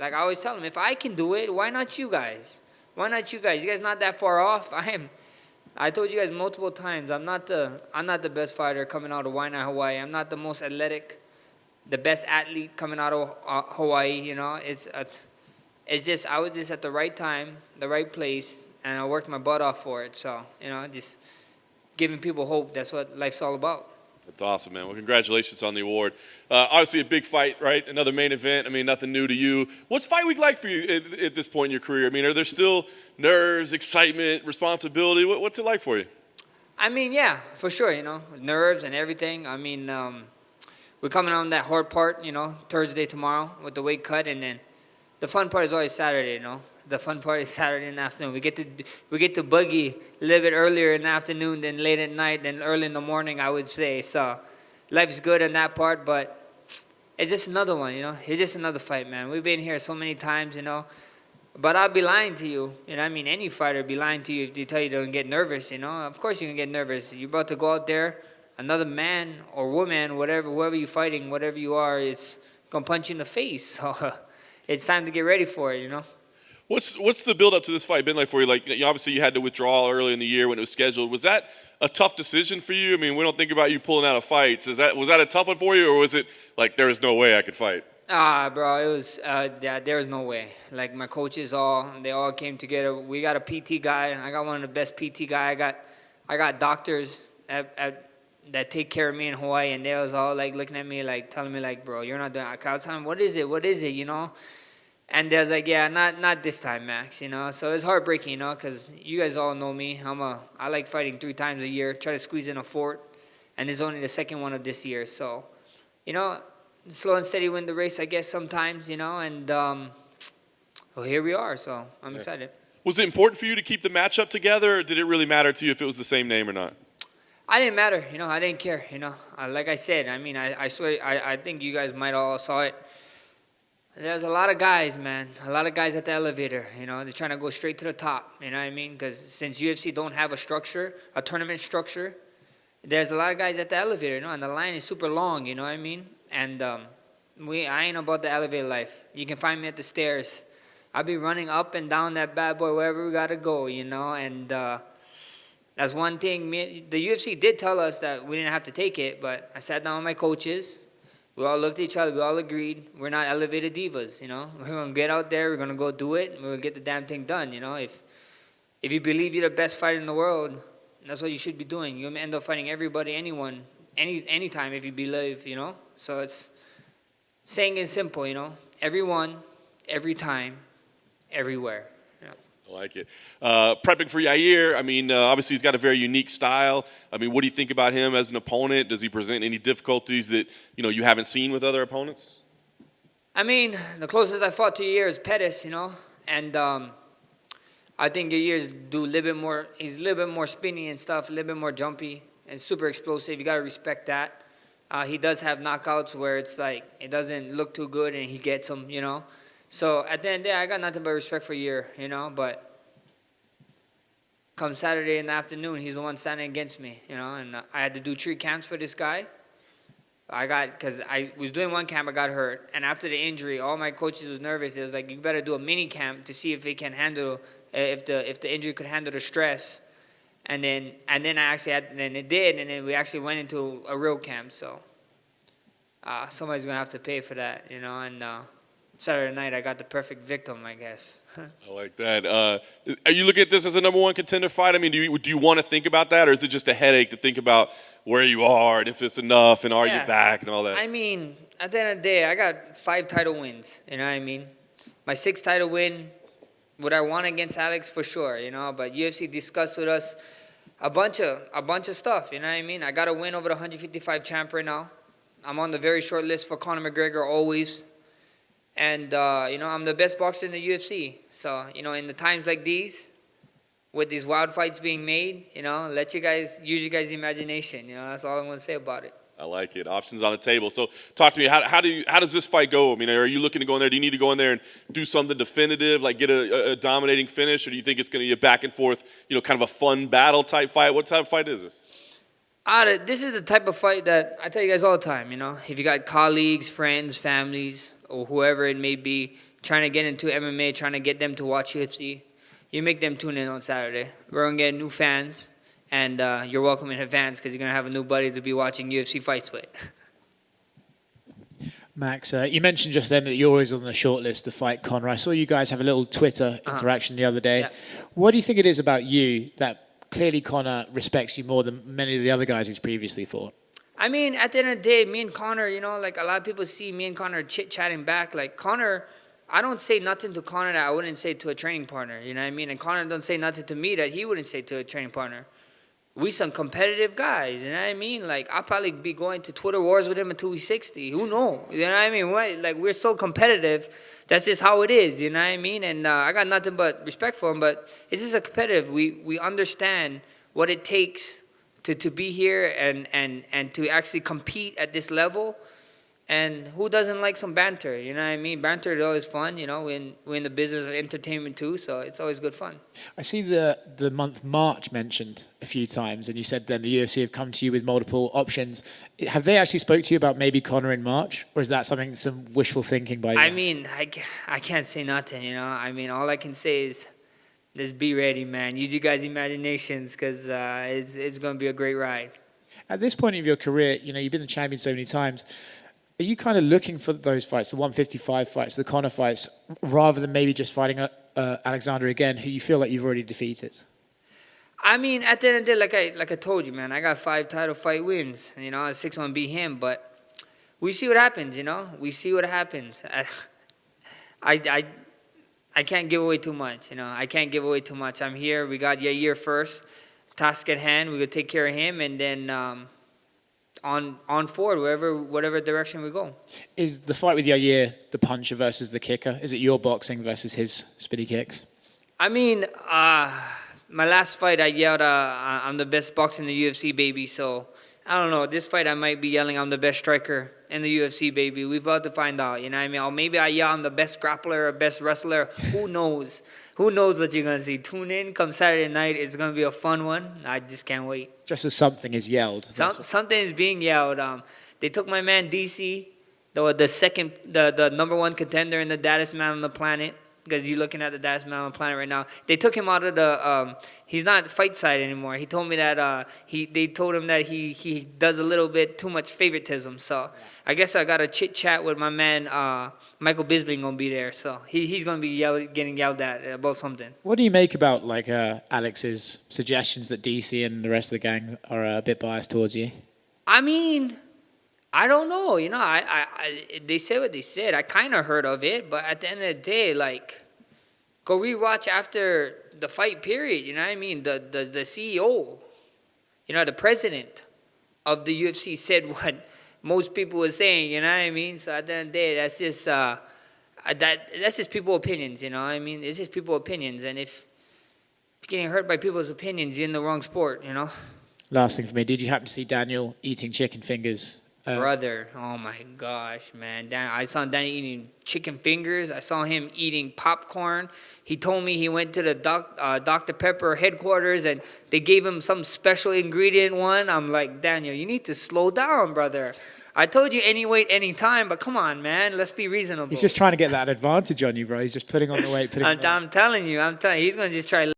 Like I always tell them, if I can do it, why not you guys? Why not you guys? You guys not that far off. I told you guys multiple times, I'm not the best fighter coming out of Waianae, Hawaii. I'm not the most athletic, the best athlete coming out of Hawaii. It's just I was just at the right time, the right place, and I worked my butt off for it. So just giving people hope. That's what life's all about. That's awesome, man. Well, congratulations on the award. Obviously, a big fight, right? Another main event. I mean, nothing new to you. What's fight week like for you at this point in your career? I mean, are there still nerves, excitement, responsibility? What's it like for you? I mean, yeah, for sure. Nerves and everything. I mean, we're coming on that hard part. Thursday tomorrow with the weight cut, and then the fun part is always Saturday. The fun part is Saturday in the afternoon. We get to buggy a little bit earlier in the afternoon than late at night than early in the morning, I would say. So life's good on that part, but it's just another one, It's just another fight, man. We've been here so many times, But I'll be lying to you. I mean, any fighter would be lying to you if they tell you don't get nervous, Of course you can get nervous. You're about to go out there, another man or woman, whoever you're fighting, whatever you are, it's going to punch you in the face. So it's time to get ready for it, What's the build up to this fight been like for you? Like, obviously you had to withdraw early in the year when it was scheduled. Was that a tough decision for you? I mean, we don't think about you pulling out of fights. Was that a tough one for you, or was it like there was no way I could fight? Bro, it was there was no way. Like my coaches they all came together. We got a PT guy. I got one of the best PT guy. I got doctors that take care of me in Hawaii, and they was all like looking at me like telling me like, bro, you're not doing. I was telling them, what is it? And they was like, yeah, not this time, Max, So it's heartbreaking, because you guys all know me. I like fighting 3 times a year, try to squeeze in a fourth, and it's only the second one of this year. So, slow and steady win the race, I guess, sometimes, and well, here we are, so I'm excited. Was it important for you to keep the matchup together, or did it really matter to you if it was the same name or not? I didn't matter, I didn't care, Like I said, I mean, I swear, I think you guys might all saw it. There's a lot of guys, man. A lot of guys at the elevator, They're trying to go straight to the top, you know what I mean? Because since UFC don't have a tournament structure, there's a lot of guys at the elevator, and the line is super long, you know what I mean? And I ain't about the elevator life. You can find me at the stairs. I'll be running up and down that bad boy wherever we got to go, And that's one thing. The UFC did tell us that we didn't have to take it, but I sat down with my coaches. We all looked at each other. We all agreed we're not elevated divas, We're going to get out there. We're going to go do it. And we're going to get the damn thing done, If you believe you're the best fighter in the world, that's what you should be doing. You're going to end up fighting everybody, anyone, anytime if you believe, So it's saying is simple, Everyone, every time, everywhere. I like it. Prepping for Yair, I mean, obviously he's got a very unique style. I mean, what do you think about him as an opponent? Does he present any difficulties that, you haven't seen with other opponents? I mean, the closest I fought to Yair is Pettis, And I think Yair's do a little bit more, he's a little bit more spinny and stuff, a little bit more jumpy and super explosive. You got to respect that. He does have knockouts where it's like it doesn't look too good and he gets them, So at the end of the day, I got nothing but respect for Yair, But come Saturday in the afternoon, he's the one standing against me, And I had to do 3 camps for this guy. Because I was doing 1 camp, I got hurt. And after the injury, all my coaches was nervous. They was like, you better do a mini camp to see if it can handle, if the injury could handle the stress. And then it did, and then we actually went into a real camp. So somebody's going to have to pay for that, And Saturday night, I got the perfect victim, I guess. I like that. Are you looking at this as a number 1 contender fight? I mean, do you want to think about that, or is it just a headache to think about where you are and if it's enough and are you back and all that? I mean, at the end of the day, I got 5 title wins, you know what I mean? My 6th title win, would I want against Alex? For sure, But UFC discussed with us a bunch of stuff, you know what I mean? I got a win over the 155 champ right now. I'm on the very short list for Conor McGregor always. And, I'm the best boxer in the UFC. So, in the times like these, with these wild fights being made, let you guys use your guys' imagination. That's all I'm going to say about it. I like it. Options on the table. So talk to me. How does this fight go? I mean, are you looking to go in there? Do you need to go in there and do something definitive, like get a dominating finish, or do you think it's going to be a back and forth, kind of a fun battle type fight? What type of fight is this? This is the type of fight that I tell you guys all the time. If you got colleagues, friends, families, or whoever it may be, trying to get into MMA, trying to get them to watch UFC, you make them tune in on Saturday. We're going to get new fans, and you're welcome in advance because you're going to have a new buddy to be watching UFC fights with. Max, you mentioned just then that you're always on the short list to fight Conor. I saw you guys have a little Twitter interaction the other day. Yeah. What do you think it is about you that clearly Conor respects you more than many of the other guys he's previously fought? I mean, at the end of the day, me and Conor, you know, like a lot of people see me and Conor chit-chatting back. Like Conor, I don't say nothing to Conor that I wouldn't say to a training partner, you know what I mean? And Conor don't say nothing to me that he wouldn't say to a training partner. We some competitive guys, you know what I mean? Like, I'll probably be going to Twitter wars with him until he's 60. Who knows? You know what I mean? Like, we're so competitive. That's just how it is, you know what I mean? And I got nothing but respect for him, but it's just a competitive. We understand what it takes to be here and to actually compete at this level. And who doesn't like some banter? You know what I mean? Banter is always fun. You know, we're in the business of entertainment too, so it's always good fun. I see the month March mentioned a few times, and you said then the UFC have come to you with multiple options. Have they actually spoke to you about maybe Conor in March, or is that some wishful thinking by you? I mean, I can't say nothing, you know? I mean, all I can say is just be ready, man. Use your guys' imaginations because it's going to be a great ride. At this point of your career, you know, you've been the champion so many times. Are you kind of looking for those fights, the 155 fights, the Conor fights, rather than maybe just fighting Alexander again, who you feel like you've already defeated? I mean, at the end of the day, like I told you, man, I got 5 title fight wins. You know, 6-1 beat him, but we see what happens. You know, we see what happens. I can't give away too much. You know, I can't give away too much. I'm here. We got Yair first. Task at hand. We could take care of him, and then on forward, whatever direction we go. Is the fight with Yair the puncher versus the kicker? Is it your boxing versus his spinny kicks? I mean, my last fight I yelled, I'm the best boxer in the UFC, baby. So, I don't know. This fight I might be yelling, I'm the best striker in the UFC, baby. We're about to find out, you know what I mean? Or maybe I yell, I'm the best grappler or best wrestler. Who knows? Who knows what you're going to see? Tune in. Come Saturday night. It's going to be a fun one. I just can't wait. Just as something is yelled. Something is being yelled. They took my man DC, the number 1 contender and the baddest man on the planet. Because you're looking at the baddest man on the planet right now. They took him out of the. He's not fight side anymore. He told me that they told him that he does a little bit too much favoritism. So I guess I got a chit chat with my man Michael Bisping gonna be there. So he's gonna be getting yelled at about something. What do you make about like Alex's suggestions that DC and the rest of the gang are a bit biased towards you? I mean, I don't know. You know, they said what they said. I kind of heard of it, but at the end of the day, like, go rewatch after the fight period. You know what I mean? The CEO, you know, the president of the UFC said what most people were saying. You know what I mean? So at the end of the day, that's just that's just people's opinions. You know what I mean? It's just people's opinions, and if you're getting hurt by people's opinions, you're in the wrong sport. You know. Last thing for me, did you happen to see Daniel eating chicken fingers? Brother, oh my gosh, man. I saw Danny eating chicken fingers. I saw him eating popcorn. He told me he went to the Dr. Pepper headquarters and they gave him some special ingredient one. I'm like, Daniel, you need to slow down, brother. I told you any weight, any time, but come on, man. Let's be reasonable. He's just trying to get that advantage on you, bro. He's just putting on the weight. I'm telling you. He's going to just try